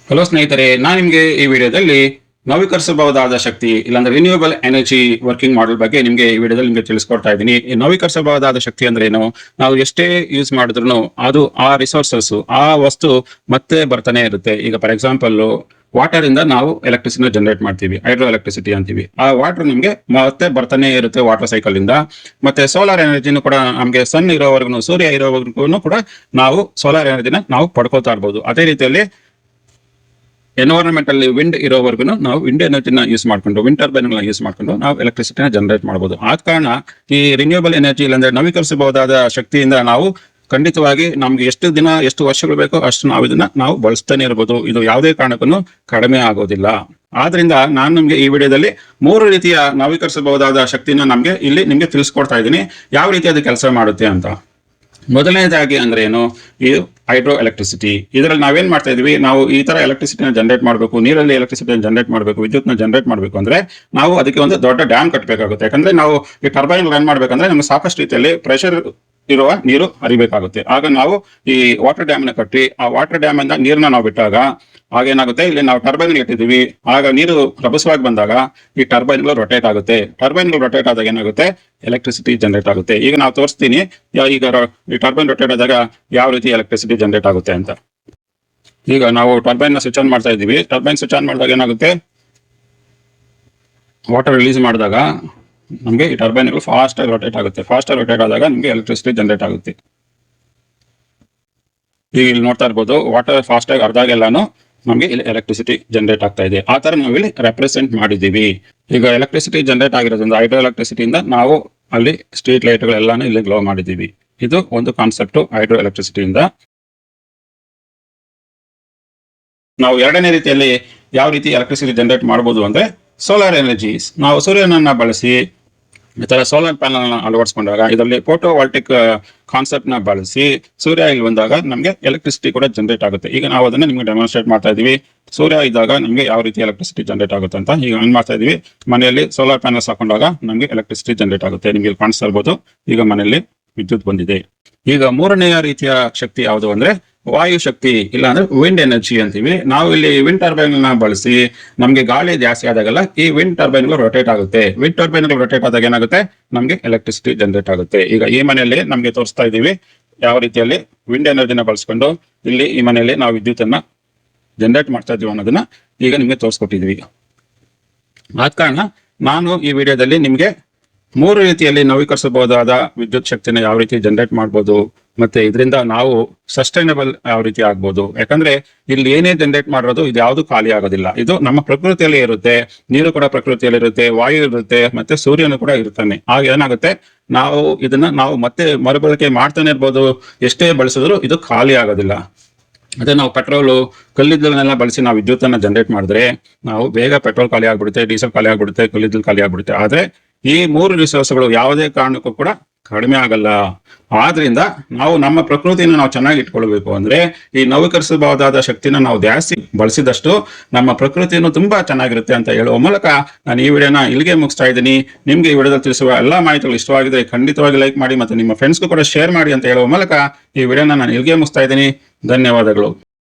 Hello ಸ್ನೇಹಿತರೆ, ನಾನು ನಿಮಗೆ ಈ ವಿಡಿಯೋದಲ್ಲಿ ನವೀಕರಿಸಬಹುದಾದ ಶಕ್ತಿ ಇಲ್ಲಾಂದ್ರೆ ರಿನ್ಯೂಯಬಲ್ ಎನರ್ಜಿ ವರ್ಕಿಂಗ್ ಮಾಡೆಲ್ ಬಗ್ಗೆ ನಿಮಗೆ ಈ ವಿಡಿಯೋದಲ್ಲಿ ನಿಮಗೆ ತಿಳಿಸ್ಕೊಡ್ತಾ ಇದ್ದೀನಿ. ಈ ನವೀಕರಿಸಬಹುದಾದ ಶಕ್ತಿ ಅಂದ್ರೆ ಏನು, ನಾವು ಎಷ್ಟೇ ಯೂಸ್ ಮಾಡಿದ್ರು ಅದು ಆ ರಿಸೋರ್ಸಸ್ ಆ ವಸ್ತು ಮತ್ತೆ ಬರ್ತಾನೆ ಇರುತ್ತೆ. ಈಗ ಫಾರ್ ಎಕ್ಸಾಂಪಲ್ ವಾಟರ್ ಇಂದ ನಾವು ಎಲೆಕ್ಟ್ರಿಸಿಟಿ ಜನರೇಟ್ ಮಾಡ್ತೀವಿ, ಹೈಡ್ರೋ ಎಲೆಕ್ಟ್ರಿಸಿಟಿ ಅಂತೀವಿ. ಆ ವಾಟರ್ ನಿಮಗೆ ಮತ್ತೆ ಬರ್ತಾನೆ ಇರುತ್ತೆ ವಾಟರ್ ಸೈಕಲ್ ಇಂದ. ಮತ್ತೆ ಸೋಲಾರ್ ಎನರ್ಜಿನೂ ಕೂಡ ನಮಗೆ ಸನ್ ಇರೋವರೆಗೂ, ಸೂರ್ಯ ಇರೋವರೆಗೂ ಕೂಡ ನಾವು ಸೋಲಾರ್ ಎನರ್ಜಿನ ನಾವು ಪಡ್ಕೋತಾ ಇರ್ಬೋದು. ಅದೇ ರೀತಿಯಲ್ಲಿ ಎನ್ವೈರನ್ಮೆಂಟ್ ಅಲ್ಲಿ ವಿಂಡ್ ಇರೋವರೆಗೂ ನಾವು ವಿಂಡ್ ಎನರ್ಜಿನ ಯೂಸ್ ಮಾಡ್ಕೊಂಡು, ವಿಂಡ್ ಟರ್ಬೈನ್ ಯೂಸ್ ಮಾಡ್ಕೊಂಡು ನಾವು ಎಲೆಕ್ಟ್ರಿಸಿಟಿನ ಜನರೇಟ್ ಮಾಡಬಹುದು. ಆದ ಕಾರಣ ಈ ರಿನ್ಯೂಯಬಲ್ ಎನರ್ಜಿ ಇಲ್ಲಾಂದ್ರೆ ನವೀಕರಿಸಬಹುದಾದ ಶಕ್ತಿಯಿಂದ ನಾವು ಖಂಡಿತವಾಗಿ ನಮ್ಗೆ ಎಷ್ಟು ದಿನ ಎಷ್ಟು ವರ್ಷಗಳು ಬೇಕೋ ಅಷ್ಟು ನಾವು ಇದನ್ನ ನಾವು ಬಳಸ್ತಾನೆ ಇರಬಹುದು. ಇದು ಯಾವುದೇ ಕಾರಣಕ್ಕೂ ಕಡಿಮೆ ಆಗೋದಿಲ್ಲ. ಆದ್ರಿಂದ ನಾನು ನಿಮ್ಗೆ ಈ ವಿಡಿಯೋದಲ್ಲಿ 3 ರೀತಿಯ ನವೀಕರಿಸಬಹುದಾದ ಶಕ್ತಿನ ನಿಮ್ಗೆ ನಿಮ್ಗೆ ತಿಳಿಸ್ಕೊಡ್ತಾ ಇದ್ದೀನಿ, ಯಾವ ರೀತಿ ಅದು ಕೆಲಸ ಮಾಡುತ್ತೆ ಅಂತ. ಮೊದಲನೇದಾಗಿ ಅಂದ್ರೆ ಏನು, ಇದು ಹೈಡ್ರೋ ಎಲೆಕ್ಟ್ರಿಸಿಟಿ. ಇದರಲ್ಲಿ ನಾವೇನ್ ಮಾಡ್ತಾ ಇದೀವಿ, ನಾವು ಈ ತರ ಎಲೆಕ್ಟ್ರಿಸಿಟಿನ ಜನರೇಟ್ ಮಾಡಬೇಕು, ನೀರಲ್ಲಿ ಎಲೆಕ್ಟ್ರಿಸಿಟಿನ ಜನರೇಟ್ ಮಾಡಬೇಕು, ವಿದ್ಯುತ್ನ ಜನರೇಟ್ ಮಾಡಬೇಕು ಅಂದ್ರೆ ನಾವು ಅದಕ್ಕೆ ಒಂದು ದೊಡ್ಡ ಡ್ಯಾಮ್ ಕಟ್ಟಬೇಕಾಗುತ್ತೆ. ಯಾಕಂದ್ರೆ ನಾವು ಈ ಟರ್ಬೈನ್ ರನ್ ಮಾಡ್ಬೇಕಂದ್ರೆ ನಮ್ಗೆ ಸಾಕಷ್ಟು ರೀತಿಯಲ್ಲಿ ಪ್ರೆಷರ್ ಇರುವ ನೀರು ಹರಿಬೇಕಾಗುತ್ತೆ. ಆಗ ನಾವು ಈ ವಾಟರ್ ಡ್ಯಾಮ್ ನ ಕಟ್ಟಿ ಆ ವಾಟರ್ ಡ್ಯಾಮ್ ಇಂದ ನೀರನ್ನ ನಾವು ಬಿಟ್ಟಾಗ ಆಗೇನಾಗುತ್ತೆ, ಇಲ್ಲಿ ನಾವು ಟರ್ಬೈನ್ ಇಟ್ಟಿದ್ದೀವಿ, ಆಗ ನೀರು ರಭಸವಾಗಿ ಬಂದಾಗ ಈ ಟರ್ಬೈನ್ ಗಳು ರೊಟೇಟ್ ಆಗುತ್ತೆ. ಟರ್ಬೈನ್ ಗಳು ರೊಟೇಟ್ ಆದಾಗ ಏನಾಗುತ್ತೆ, ಎಲೆಕ್ಟ್ರಿಸಿಟಿ ಜನರೇಟ್ ಆಗುತ್ತೆ. ಈಗ ನಾವು ತೋರಿಸ್ತೀನಿ ಈಗ ಈ ಟರ್ಬೈನ್ ರೊಟೇಟ್ ಆದಾಗ ಯಾವ ರೀತಿ ಎಲೆಕ್ಟ್ರಿಸಿಟಿ ಜನರೇಟ್ ಆಗುತ್ತೆ ಅಂತ. ಈಗ ನಾವು ಟರ್ಬೈನ್ ನ ಸ್ವಿಚ್ ಆನ್ ಮಾಡ್ತಾ ಇದ್ದೀವಿ. ಟರ್ಬೈನ್ ಸ್ವಿಚ್ ಆನ್ ಮಾಡಿದಾಗ ಏನಾಗುತ್ತೆ, ವಾಟರ್ ರಿಲೀಸ್ ಮಾಡಿದಾಗ ನಮಗೆ ಈ ಟರ್ಬೈನ್ ಗಳು ಫಾಸ್ಟ್ ಆಗಿ ರೊಟೇಟ್ ಆಗುತ್ತೆ. ಫಾಸ್ಟ್ ಆಗಿ ರೊಟೇಟ್ ಆದಾಗ ನಮಗೆ ಎಲೆಕ್ಟ್ರಿಸಿಟಿ ಜನರೇಟ್ ಆಗುತ್ತೆ. ಈಗ ಇಲ್ಲಿ ನೋಡ್ತಾ ಇರ್ಬೋದು, ವಾಟರ್ ಫಾಸ್ಟ್ ಆಗಿ ಅರ್ಧಾಗೆಲ್ಲಾನು ನಮಗೆ ಇಲ್ಲಿ ಎಲೆಕ್ಟ್ರಿಸಿಟಿ ಜನರೇಟ್ ಆಗ್ತಾ ಇದೆ. ಆ ತರ ನಾವು ಇಲ್ಲಿ ರೆಪ್ರೆಸೆಂಟ್ ಮಾಡಿದ್ದೀವಿ. ಈಗ ಎಲೆಕ್ಟ್ರಿಸಿಟಿ ಜನರೇಟ್ ಆಗಿರೋದ್ರಿಂದ ಹೈಡ್ರೋ ಎಲೆಕ್ಟ್ರಿಸಿಟಿಯಿಂದ ನಾವು ಅಲ್ಲಿ ಸ್ಟ್ರೀಟ್ ಲೈಟ್ ಗಳೆಲ್ಲಾನು ಇಲ್ಲಿ ಗ್ಲೋ ಮಾಡಿದ್ದೀವಿ. ಇದು ಒಂದು ಕಾನ್ಸೆಪ್ಟ್ ಹೈಡ್ರೋ ಎಲೆಕ್ಟ್ರಿಸಿಟಿಯಿಂದ. ನಾವು ಎರಡನೇ ರೀತಿಯಲ್ಲಿ ಯಾವ ರೀತಿ ಎಲೆಕ್ಟ್ರಿಸಿಟಿ ಜನರೇಟ್ ಮಾಡಬಹುದು ಅಂದ್ರೆ ಸೋಲಾರ್ ಎನರ್ಜೀಸ್. ನಾವು ಸೂರ್ಯನನ್ನ ಬಳಸಿ ಈ ತರ ಸೋಲಾರ್ ಪ್ಯಾನಲ್ ಅಳವಡಿಸಿಕೊಂಡಾಗ ಇದರಲ್ಲಿ ಫೋಟೋವಾಲ್ಟಿಕ್ ಕಾನ್ಸೆಪ್ಟ್ ನ ಬಳಸಿ ಸೂರ್ಯ ಇಲ್ಲಿ ಬಂದಾಗ ನಮಗೆ ಎಲೆಕ್ಟ್ರಿಸಿಟಿ ಕೂಡ ಜನರೇಟ್ ಆಗುತ್ತೆ. ಈಗ ನಾವು ಅದನ್ನ ನಿಮ್ಗೆ ಡೆಮಾನ್ಸ್ಟ್ರೇಟ್ ಮಾಡ್ತಾ ಇದೀವಿ. ಸೂರ್ಯ ಇದ್ದಾಗ ನಮಗೆ ಯಾವ ರೀತಿ ಎಲೆಕ್ಟ್ರಿಸಿಟಿ ಜನರೇಟ್ ಆಗುತ್ತೆ ಅಂತ ಈಗ ಏನ್ ಮಾಡ್ತಾ ಇದೀವಿ, ಮನೆಯಲ್ಲಿ ಸೋಲಾರ್ ಪ್ಯಾನಲ್ಸ್ ಹಾಕೊಂಡಾಗ ನಮಗೆ ಎಲೆಕ್ಟ್ರಿಸಿಟಿ ಜನರೇಟ್ ಆಗುತ್ತೆ. ನಿಮ್ಗೆ ಇಲ್ಲಿ ಕಾಣಿಸ್ತಾ ಇರ್ಬೋದು, ಈಗ ಮನೆಯಲ್ಲಿ ವಿದ್ಯುತ್ ಬಂದಿದೆ. ಈಗ ಮೂರನೆಯ ರೀತಿಯ ಶಕ್ತಿ ಯಾವುದು ಅಂದ್ರೆ ವಾಯು ಶಕ್ತಿ, ಇಲ್ಲ ಅಂದ್ರೆ ವಿಂಡ್ ಎನರ್ಜಿ ಅಂತೀವಿ. ನಾವು ಇಲ್ಲಿ ವಿಂಡ್ ಟರ್ಬೈನ್ ನ ಬಳಸಿ ನಮ್ಗೆ ಗಾಳಿ ಜಾಸ್ತಿ ಆದಾಗೆಲ್ಲ ಈ ವಿಂಡ್ ಟರ್ಬೈನ್ ಗಳು ರೊಟೇಟ್ ಆಗುತ್ತೆ. ವಿಂಡ್ ಟರ್ಬೈನ್ ಗಳು ರೊಟೇಟ್ ಆದಾಗ ಏನಾಗುತ್ತೆ, ನಮ್ಗೆ ಎಲೆಕ್ಟ್ರಿಸಿಟಿ ಜನರೇಟ್ ಆಗುತ್ತೆ. ಈಗ ಈ ಮನೆಯಲ್ಲಿ ನಮ್ಗೆ ತೋರಿಸ್ತಾ ಇದೀವಿ ಯಾವ ರೀತಿಯಲ್ಲಿ ವಿಂಡ್ ಎನರ್ಜಿನ ಬಳಸ್ಕೊಂಡು ಇಲ್ಲಿ ಈ ಮನೆಯಲ್ಲಿ ನಾವು ವಿದ್ಯುತ್ತನ್ನ ಜನರೇಟ್ ಮಾಡ್ತಾ ಇದೀವಿ ಅನ್ನೋದನ್ನ ಈಗ ನಿಮ್ಗೆ ತೋರಿಸ್ಕೊಟ್ಟಿದ್ವಿ. ಆದ ಕಾರಣ ನಾನು ಈ ವಿಡಿಯೋದಲ್ಲಿ ನಿಮ್ಗೆ 3 ರೀತಿಯಲ್ಲಿ ನವೀಕರಿಸಬಹುದಾದ ವಿದ್ಯುತ್ ಶಕ್ತಿನ ಯಾವ ರೀತಿ ಜನರೇಟ್ ಮಾಡ್ಬೋದು, ಮತ್ತೆ ಇದರಿಂದ ನಾವು ಸಸ್ಟೈನಬಲ್ ಯಾವ ರೀತಿ ಆಗ್ಬೋದು. ಯಾಕಂದ್ರೆ ಇಲ್ಲಿ ಏನೇ ಜನರೇಟ್ ಮಾಡಿರೋದು ಇದು ಯಾವುದು ಖಾಲಿ ಆಗೋದಿಲ್ಲ. ಇದು ನಮ್ಮ ಪ್ರಕೃತಿಯಲ್ಲಿ ಇರುತ್ತೆ, ನೀರು ಕೂಡ ಪ್ರಕೃತಿಯಲ್ಲಿ ಇರುತ್ತೆ, ವಾಯು ಇರುತ್ತೆ, ಮತ್ತೆ ಸೂರ್ಯನು ಕೂಡ ಇರ್ತಾನೆ. ಆಗ ಏನಾಗುತ್ತೆ, ನಾವು ಮತ್ತೆ ಮರುಬಳಕೆ ಮಾಡ್ತಾನೆ ಇರ್ಬೋದು, ಎಷ್ಟೇ ಬಳಸಿದ್ರು ಇದು ಖಾಲಿ ಆಗೋದಿಲ್ಲ. ಅದೇ ನಾವು ಪೆಟ್ರೋಲು ಕಲ್ಲಿದ್ದಲನ್ನೆಲ್ಲ ಬಳಸಿ ನಾವು ವಿದ್ಯುತ್ತನ್ನ ಜನರೇಟ್ ಮಾಡಿದ್ರೆ ನಾವು ಬೇಗ ಪೆಟ್ರೋಲ್ ಖಾಲಿ ಆಗ್ಬಿಡುತ್ತೆ, ಡೀಸೆಲ್ ಖಾಲಿ ಆಗ್ಬಿಡುತ್ತೆ, ಕಲ್ಲಿದ್ದಲು ಖಾಲಿ ಆಗ್ಬಿಡುತ್ತೆ. ಆದ್ರೆ ಈ 3 ರಿಸೋರ್ಸ್ಗಳು ಯಾವುದೇ ಕಾರಣಕ್ಕೂ ಕೂಡ ಕಡಿಮೆ ಆಗಲ್ಲ. ಆದ್ರಿಂದ ನಾವು ನಮ್ಮ ಪ್ರಕೃತಿಯನ್ನು ನಾವು ಚೆನ್ನಾಗಿ ಇಟ್ಕೊಳ್ಬೇಕು ಅಂದ್ರೆ ಈ ನವೀಕರಿಸಬಹುದಾದ ಶಕ್ತಿನ ನಾವು ಜಾಸ್ತಿ ಬಳಸಿದಷ್ಟು ನಮ್ಮ ಪ್ರಕೃತಿಯನ್ನು ತುಂಬಾ ಚೆನ್ನಾಗಿರುತ್ತೆ ಅಂತ ಹೇಳುವ ಮೂಲಕ ನಾನು ಈ ವಿಡಿಯೋನ ಇಲ್ಲಿಗೆ ಮುಗಿಸ್ತಾ ಇದ್ದೀನಿ. ನಿಮ್ಗೆ ಈ ವಿಡಿಯೋದಲ್ಲಿ ತಿಳಿಸುವ ಎಲ್ಲಾ ಮಾಹಿತಿಗಳು ಇಷ್ಟವಾಗಿದ್ರೆ ಖಂಡಿತವಾಗಿ ಲೈಕ್ ಮಾಡಿ, ಮತ್ತೆ ನಿಮ್ಮ ಫ್ರೆಂಡ್ಸ್ಗೂ ಕೂಡ ಶೇರ್ ಮಾಡಿ ಅಂತ ಹೇಳುವ ಮೂಲಕ ಈ ವಿಡಿಯೋನ ನಾನು ಇಲ್ಲಿಗೆ ಮುಗಿಸ್ತಾ ಇದ್ದೀನಿ. ಧನ್ಯವಾದಗಳು.